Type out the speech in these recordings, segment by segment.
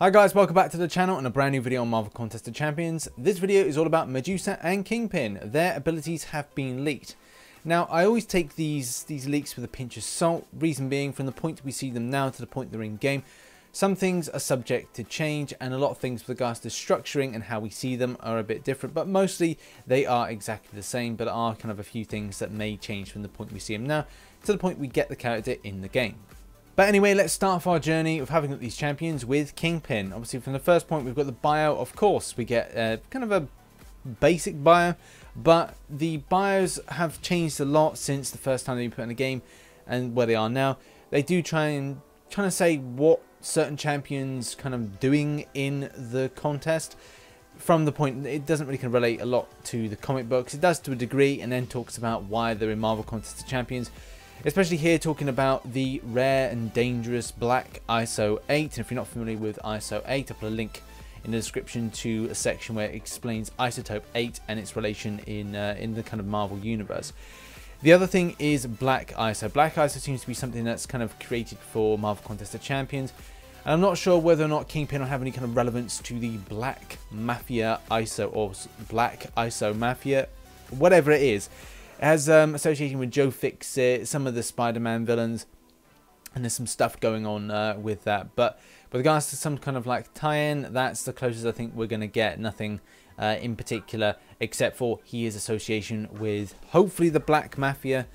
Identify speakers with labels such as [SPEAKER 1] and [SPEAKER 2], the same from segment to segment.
[SPEAKER 1] Hi guys, welcome back to the channel and a brand new video on Marvel Contest of Champions. This video is all about Medusa and Kingpin. Their abilities have been leaked. Now, I always take these leaks with a pinch of salt, reason being from the point we see them now to the point they're in game. Some things are subject to change and a lot of things with regards to structuring and how we see them are a bit different, but mostly they are exactly the same, but are kind of a few things that may change from the point we see them now to the point we get the character in the game. But anyway, let's start off our journey of having these champions with Kingpin. Obviously, from the first point, we've got the bio. Of course, we get kind of a basic bio, but the bios have changed a lot since the first time they were put in the game and where they are now. They do trying to say what certain champions kind of doing in the contest. From the point, it doesn't really kind of relate a lot to the comic books. It does to a degree, and then talks about why they're in Marvel Contest of Champions. Especially here talking about the rare and dangerous black ISO 8. And if you're not familiar with ISO 8, I'll put a link in the description to a section where it explains Isotope 8 and its relation in the kind of Marvel universe. The other thing is black ISO. Black ISO seems to be something that's kind of created for Marvel Contest of Champions. And I'm not sure whether or not Kingpin will have any kind of relevance to the Black Mafia ISO or Black ISO Mafia, whatever it is. It has association with Joe Fixit, some of the Spider-Man villains, and there's some stuff going on with that. But with regards to some kind of like tie-in, that's the closest I think we're going to get. Nothing in particular, except for he is association with hopefully the Black Mafia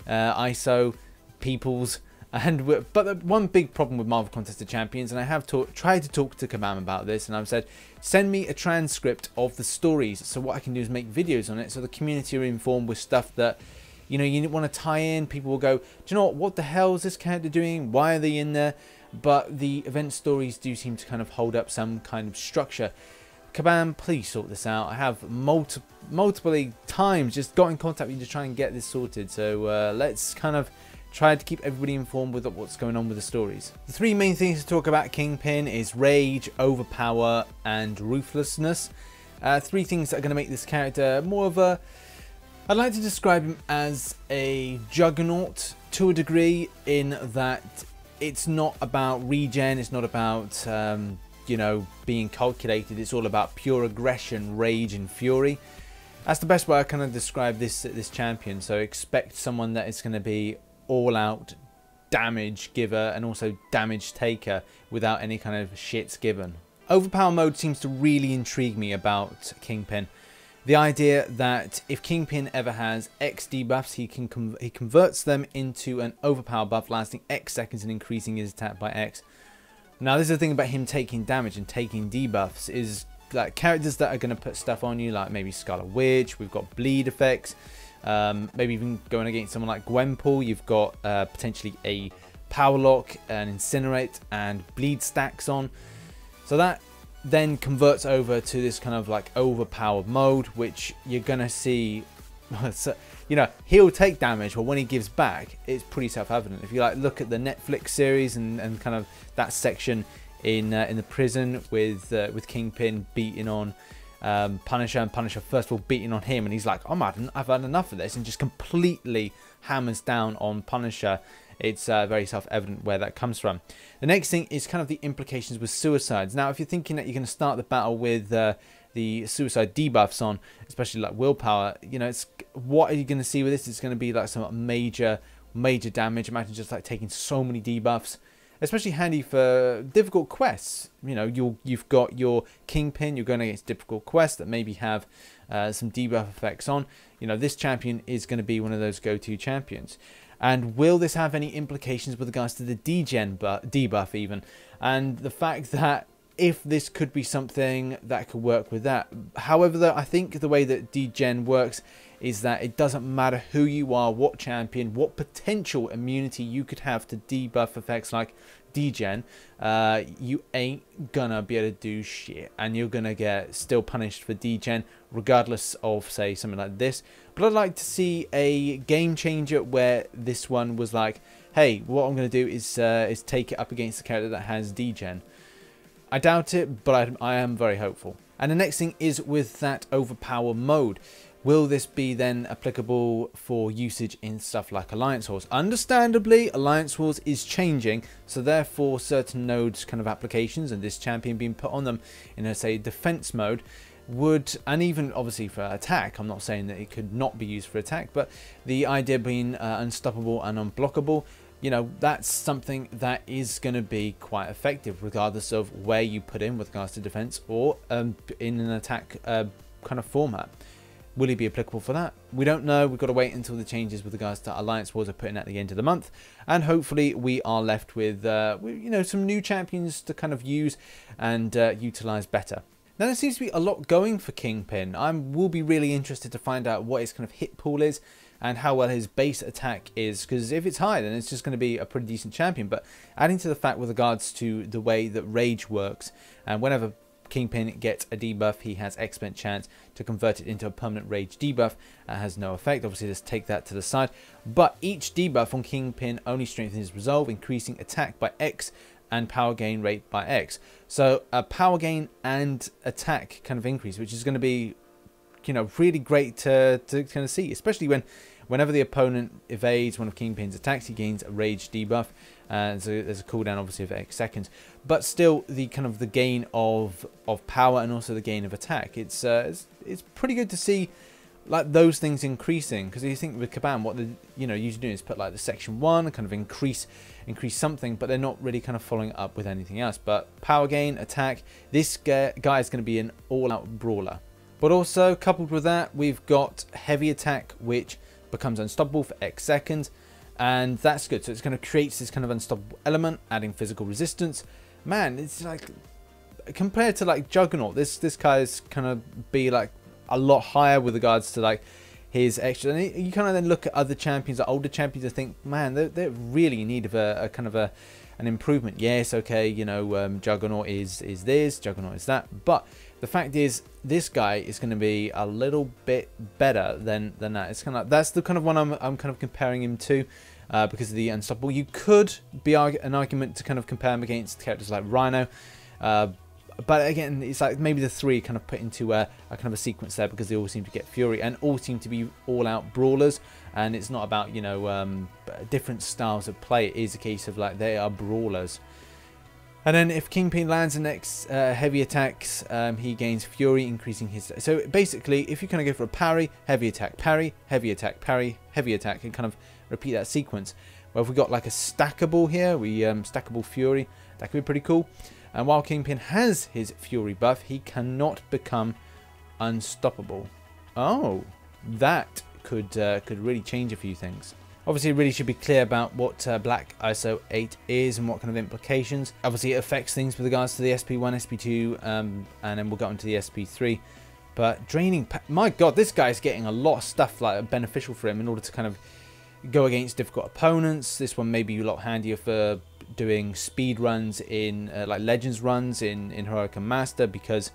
[SPEAKER 1] ISO peoples. But the one big problem with Marvel Contest of Champions, and I have tried to talk to Kabam about this, and I've said, send me a transcript of the stories, so what I can do is make videos on it, so the community are informed with stuff that, you know, you want to tie in. People will go, do you know what the hell is this character doing? Why are they in there? But the event stories do seem to kind of hold up some kind of structure. Kabam, please sort this out. I have multiple times just got in contact with you to try and get this sorted, so let's kind of try to keep everybody informed with what's going on with the stories. The three main things to talk about Kingpin is rage, overpower, and ruthlessness. Three things that are going to make this character more of a... I'd like to describe him as a juggernaut to a degree, in that it's not about regen, it's not about, you know, being calculated. It's all about pure aggression, rage, and fury. That's the best way I kind of describe this champion. So expect someone that is going to be all-out damage giver and also damage taker without any kind of shits given. Overpower mode seems to really intrigue me about Kingpin. The idea that if Kingpin ever has X debuffs, he converts them into an overpower buff lasting X seconds and increasing his attack by X. Now, this is the thing about him taking damage and taking debuffs, is like characters that are going to put stuff on you, like maybe Scarlet Witch, we've got bleed effects. Maybe even going against someone like Gwenpool, you've got potentially a power lock, an incinerate, and bleed stacks on. So that then converts over to this kind of like overpowered mode, which you're gonna see. So, you know, he'll take damage, but when he gives back, it's pretty self-evident. If you like look at the Netflix series and kind of that section in the prison with Kingpin beating on Punisher, and Punisher first of all beating on him, and he's like, I've had enough of this, and just completely hammers down on Punisher. It's very self-evident where that comes from. The next thing is kind of the implications with suicides. Now, if you're thinking that you're going to start the battle with the suicide debuffs on, especially like willpower, you know, it's what are you going to see with this? It's going to be like some major damage. Imagine just like taking so many debuffs. Especially handy for difficult quests. You know, you've got your Kingpin, you're going against difficult quests that maybe have some debuff effects on. You know, this champion is going to be one of those go-to champions. And will this have any implications with regards to the degen debuff even? And the fact that if this could be something that could work with that. However, though, I think the way that degen works is that it doesn't matter who you are, what champion, what potential immunity you could have to debuff effects like degen, you ain't gonna be able to do shit, and you're gonna get still punished for degen regardless of, say, something like this. But I'd like to see a game changer where this one was like, hey, what I'm gonna do is take it up against the character that has degen. I doubt it, but I am very hopeful. And the next thing is with that overpower mode. Will this be then applicable for usage in stuff like Alliance Wars? Understandably, Alliance Wars is changing, so therefore certain nodes kind of applications and this champion being put on them in a, say, defense mode would, and even obviously for attack, I'm not saying that it could not be used for attack, but the idea being unstoppable and unblockable, you know, that's something that is going to be quite effective regardless of where you put in with regards to defense or in an attack kind of format. Will he be applicable for that? We don't know. We've got to wait until the changes with regards to Alliance Wars are put in at the end of the month, and hopefully we are left with you know, some new champions to kind of use and utilize better. Now there seems to be a lot going for Kingpin. I will be really interested to find out what his kind of hit pool is and how well his base attack is, because if it's high then it's just going to be a pretty decent champion. But adding to the fact with regards to the way that rage works, and whenever Kingpin gets a debuff, he has excellent chance to convert it into a permanent rage debuff. Has no effect. Obviously, let's take that to the side. But each debuff on Kingpin only strengthens his resolve, increasing attack by X and power gain rate by X. So a power gain and attack kind of increase, which is going to be, you know, really great to kind of see, especially whenever the opponent evades one of Kingpin's attacks, he gains a rage debuff. So there's a cooldown obviously of X seconds, but still the kind of the gain of power and also the gain of attack. It's pretty good to see like those things increasing, because you think with Kabam what the usually doing is put like the section 1 and kind of increase something, but they're not really kind of following up with anything else. But power gain, attack, this guy is going to be an all-out brawler. But also coupled with that, we've got heavy attack, which becomes unstoppable for X seconds. And that's good. So it's going to create this kind of unstoppable element, adding physical resistance. Man, it's like, compared to like Juggernaut, this guy's kind of be like a lot higher with regards to like his extra. And you kind of then look at other champions, like older champions, and think, man, they're really in need of a kind of an improvement. Yes, okay, you know, Juggernaut is this, Juggernaut is that, but the fact is, this guy is going to be a little bit better than that. It's kind of like, that's the kind of one I'm kind of comparing him to, because of the unstoppable. You could be an argument to kind of compare him against characters like Rhino, but again, it's like maybe the three kind of put into a kind of a sequence there, because they all seem to get fury and all seem to be all-out brawlers. And it's not about, you know, different styles of play. It is a case of like they are brawlers. And then if Kingpin lands the next heavy attacks, he gains fury, increasing his... So basically, if you kind of go for a parry, heavy attack, parry, heavy attack, parry, heavy attack, and kind of repeat that sequence. Well, if we got like a stackable here, stackable fury, that could be pretty cool. And while Kingpin has his fury buff, he cannot become unstoppable. Oh, that could really change a few things. Obviously, it really should be clear about what Black ISO 8 is and what kind of implications. Obviously, it affects things with regards to the SP1, SP2, and then we'll go on to the SP3. But draining... My God, this guy's getting a lot of stuff like beneficial for him in order to kind of go against difficult opponents. This one may be a lot handier for doing speed runs in like Legends runs in Heroic and Master, because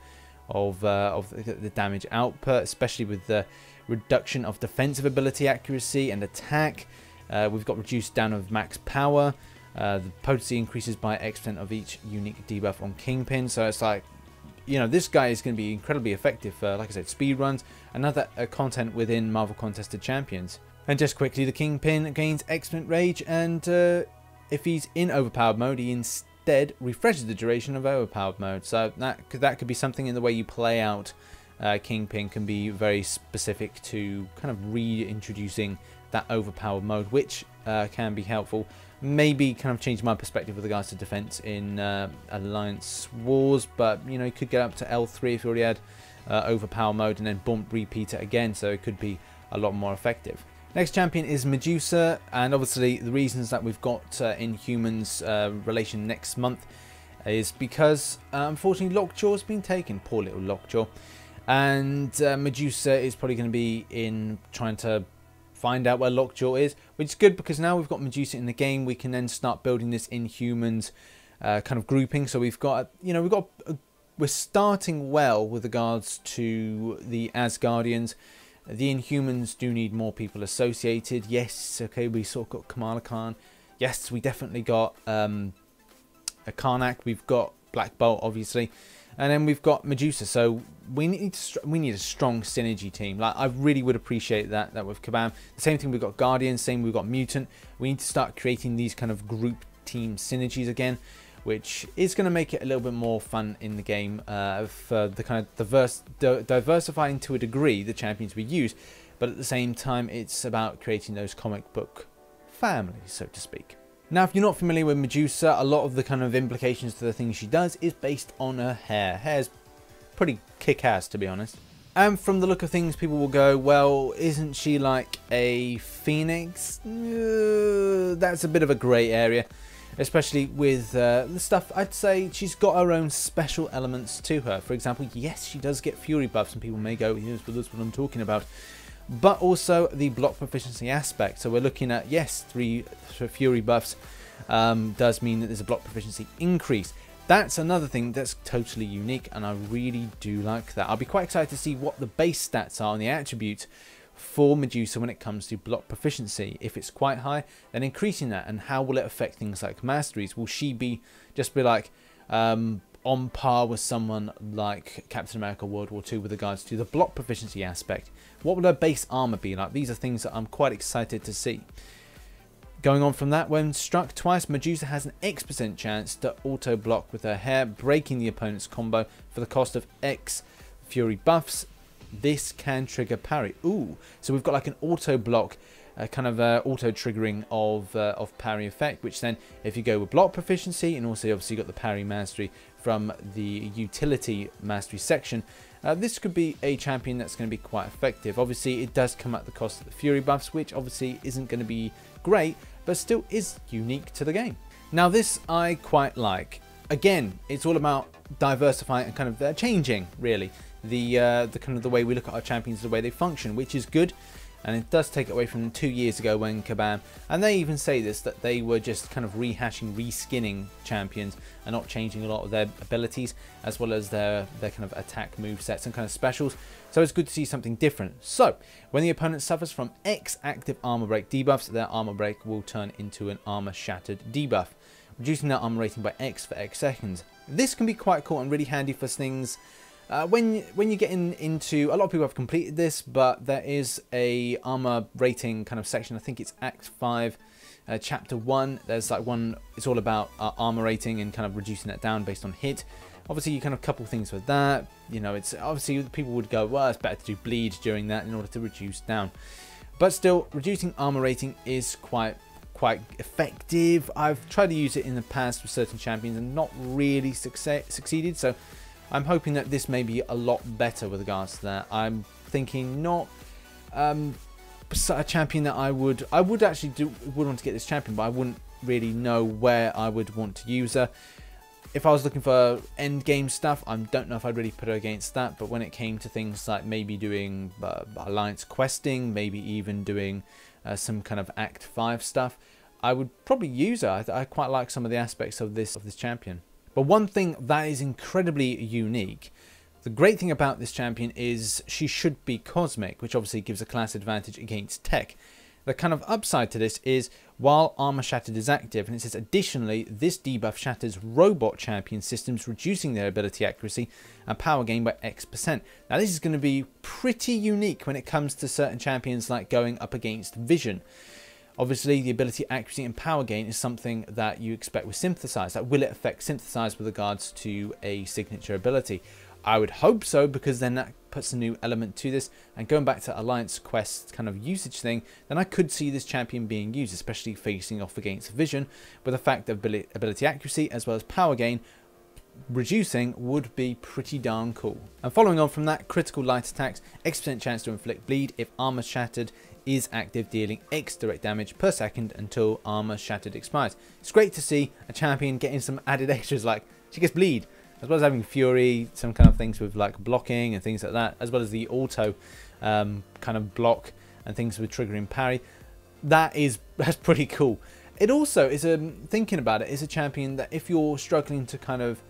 [SPEAKER 1] of the damage output, especially with the reduction of defensive ability accuracy and attack. We've got reduced down of max power. The potency increases by X% of each unique debuff on Kingpin. So it's like, you know, this guy is going to be incredibly effective for, like I said, speed runs and other content within Marvel Contested Champions. And just quickly, the Kingpin gains X% rage, and if he's in overpowered mode, he instead refreshes the duration of overpowered mode. So that could be something in the way you play out Kingpin, can be very specific to kind of reintroducing that overpowered mode, which can be helpful. Maybe kind of change my perspective with regards to defense in Alliance Wars, but you know, you could get up to L3 if you already had overpower mode, and then boom, repeat it again, so it could be a lot more effective. Next champion is Medusa, and obviously the reasons that we've got Inhumans relation next month is because unfortunately Lockjaw's been taken, poor little Lockjaw, and Medusa is probably going to be in trying to find out where Lockjaw is, which is good because now we've got Medusa in the game, we can then start building this Inhumans kind of grouping. So we've got, you know, we're starting well with regards to the Asgardians. The Inhumans do need more people associated. Yes, okay, we sort of got Kamala Khan. Yes, we definitely got a Karnak. We've got Black Bolt, obviously. And then we've got Medusa, so we need a strong synergy team. Like, I really would appreciate that with Kabam. The same thing, we've got Guardian, same we've got Mutant. We need to start creating these kind of group team synergies again, which is going to make it a little bit more fun in the game for the kind of diversifying to a degree the champions we use. But at the same time, it's about creating those comic book families, so to speak. Now, if you're not familiar with Medusa, a lot of the kind of implications to the things she does is based on her hair. Hair's pretty kick-ass, to be honest. And from the look of things, people will go, well, isn't she like a phoenix? That's a bit of a grey area, especially with the stuff. I'd say she's got her own special elements to her. For example, yes, she does get fury buffs, and people may go, yes, but that's what I'm talking about. But also the block proficiency aspect. So we're looking at, yes, 3 fury buffs does mean that there's a block proficiency increase. That's another thing that's totally unique, and I really do like that. I'll be quite excited to see what the base stats are on the attributes for Medusa when it comes to block proficiency. If it's quite high, then increasing that, and how will it affect things like masteries? Will she just be like on par with someone like Captain America World War II with regards to the block proficiency aspect? What will her base armor be like? These are things that I'm quite excited to see. Going on from that, when struck twice, Medusa has an X% chance to auto block with her hair, breaking the opponent's combo for the cost of X fury buffs. This can trigger parry. Ooh, so we've got like an auto block, kind of auto triggering of parry effect, which then, if you go with block proficiency, and also obviously got the parry mastery from the utility mastery section, this could be a champion that's going to be quite effective. Obviously, it does come at the cost of the fury buffs, which obviously isn't going to be great, but still is unique to the game. Now, this I quite like. Again, it's all about diversifying and kind of changing, really, the kind of the way we look at our champions, the way they function, which is good. And it does take it away from 2 years ago when Kabam, and they even say this, that they were just kind of rehashing, reskinning champions and not changing a lot of their abilities, as well as their kind of attack movesets and kind of specials. So it's good to see something different. So when the opponent suffers from X active armor break debuffs, their armor break will turn into an armor shattered debuff, reducing their armor rating by X for X seconds. This can be quite cool and really handy for things. When you get into, a lot of people have completed this, but there is a armor rating kind of section. I think it's Act 5, Chapter 1. There's like one, it's all about armor rating and kind of reducing that down based on hit. Obviously, you kind of couple things with that. You know, it's obviously people would go, well, it's better to do bleed during that in order to reduce down. But still, reducing armor rating is quite effective. I've tried to use it in the past with certain champions and not really succeeded. So I'm hoping that this may be a lot better with regards to that. I'm thinking not a champion that I would actually would want to get this champion, but I wouldn't really know where I would want to use her. If I was looking for end game stuff, I don't know if I'd really put her against that. But when it came to things like maybe doing alliance questing, maybe even doing some kind of Act 5 stuff, I would probably use her. I quite like some of the aspects of this champion. But one thing that is incredibly unique, the great thing about this champion is she should be cosmic, which obviously gives a class advantage against tech. The kind of upside to this is, while Armor Shattered is active, and it says additionally, this debuff shatters robot champion systems, reducing their ability accuracy and power gain by X%. Now this is going to be pretty unique when it comes to certain champions like going up against Vision. Obviously, the ability accuracy and power gain is something that you expect with Synthesize. Like, will it affect Synthesize with regards to a signature ability? I would hope so, because then that puts a new element to this. And going back to Alliance Quest kind of usage thing, then I could see this champion being used, especially facing off against Vision, with the fact that ability accuracy as well as power gain reducing would be pretty darn cool. And following on from that, critical light attacks, X% chance to inflict bleed if Armor Shattered is active, dealing X direct damage per second until Armor Shattered expires. It's great to see a champion getting some added extras, like she gets bleed, as well as having fury, some kind of things with like blocking and things like that, as well as the auto kind of block and things with triggering parry. That's pretty cool. It also is thinking about it, is a champion that if you're struggling to kind of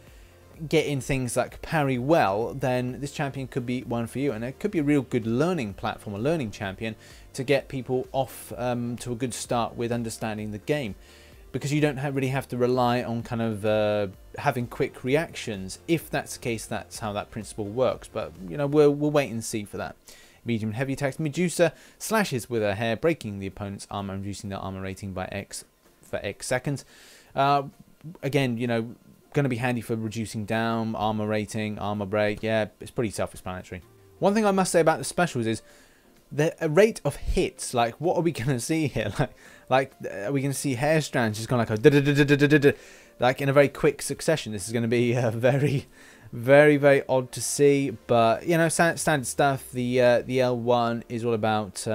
[SPEAKER 1] get in things like parry well, then this champion could be one for you, and it could be a real good learning platform, a learning champion to get people off to a good start with understanding the game. because you don't really have to rely on kind of having quick reactions. If that's the case, that's how that principle works. But you know, we'll wait and see for that. Medium and heavy attacks. Medusa slashes with her hair, breaking the opponent's armor and reducing their armor rating by X for X seconds. Again, you know, going to be handy for reducing down, armor rating, armor break. Yeah, it's pretty self-explanatory. One thing I must say about the specials is the rate of hits. Like, what are we going to see here? Like, are we going to see hair strands just going like a da-da-da-da-da-da-da, like in a very quick succession? This is going to be very, very odd to see, but you know, standard stuff. The L1 is all about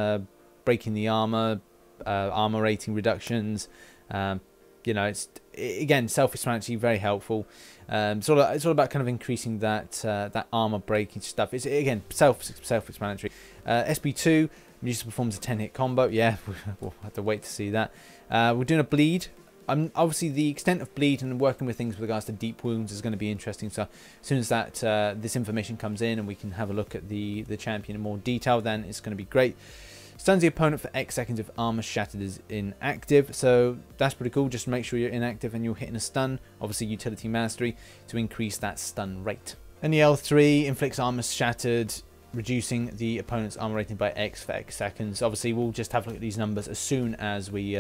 [SPEAKER 1] breaking the armor, armor rating reductions. You know, it's again self-explanatory, very helpful. It's all about kind of increasing that that armor breaking stuff. It's again self-explanatory. SB2, Medusa performs a 10-hit combo. Yeah, we'll have to wait to see that. We're doing a bleed. Obviously, the extent of bleed and working with things with regards to deep wounds is going to be interesting. So as soon as that this information comes in and we can have a look at the champion in more detail, then it's going to be great. Stuns the opponent for X seconds if armor shattered is inactive. So that's pretty cool. Just make sure you're inactive and you're hitting a stun. Obviously, utility mastery to increase that stun rate. And the L3 inflicts armor shattered, reducing the opponent's armor rating by X for X seconds. Obviously, we'll just have a look at these numbers as soon as we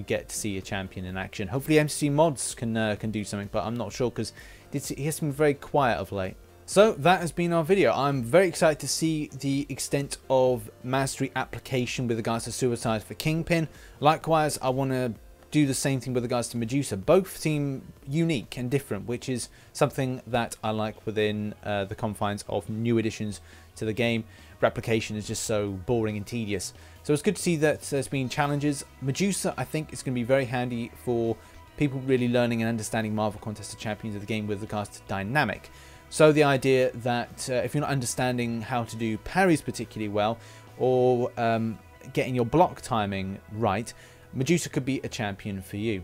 [SPEAKER 1] get to see a champion in action. Hopefully, MCOC mods can do something, but I'm not sure because he has been very quiet of late. So that has been our video. I'm very excited to see the extent of mastery application with regards to suicide for Kingpin. Likewise, I want to do the same thing with regards to Medusa. Both seem unique and different, which is something that I like within the confines of new additions to the game. Replication is just so boring and tedious. So it's good to see that there's been challenges. Medusa, I think, is going to be very handy for people really learning and understanding Marvel Contest of Champions of the game with regards to dynamic. So the idea that if you're not understanding how to do parries particularly well, or getting your block timing right, Medusa could be a champion for you.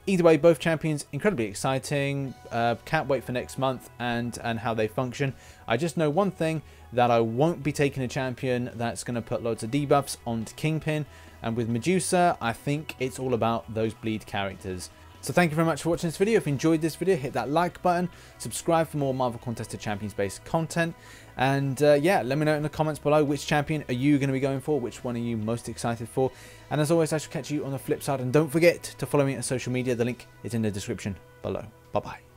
[SPEAKER 1] Either way, both champions incredibly exciting. Can't wait for next month and how they function. I just know one thing, that I won't be taking a champion that's going to put loads of debuffs onto Kingpin. And with Medusa, I think it's all about those bleed characters. So thank you very much for watching this video. If you enjoyed this video, hit that like button, subscribe for more Marvel Contest of Champions based content, and yeah, let me know in the comments below which champion are you going to be going for, which one are you most excited for. And as always, I shall catch you on the flip side, and don't forget to follow me on social media. The link is in the description below. Bye bye.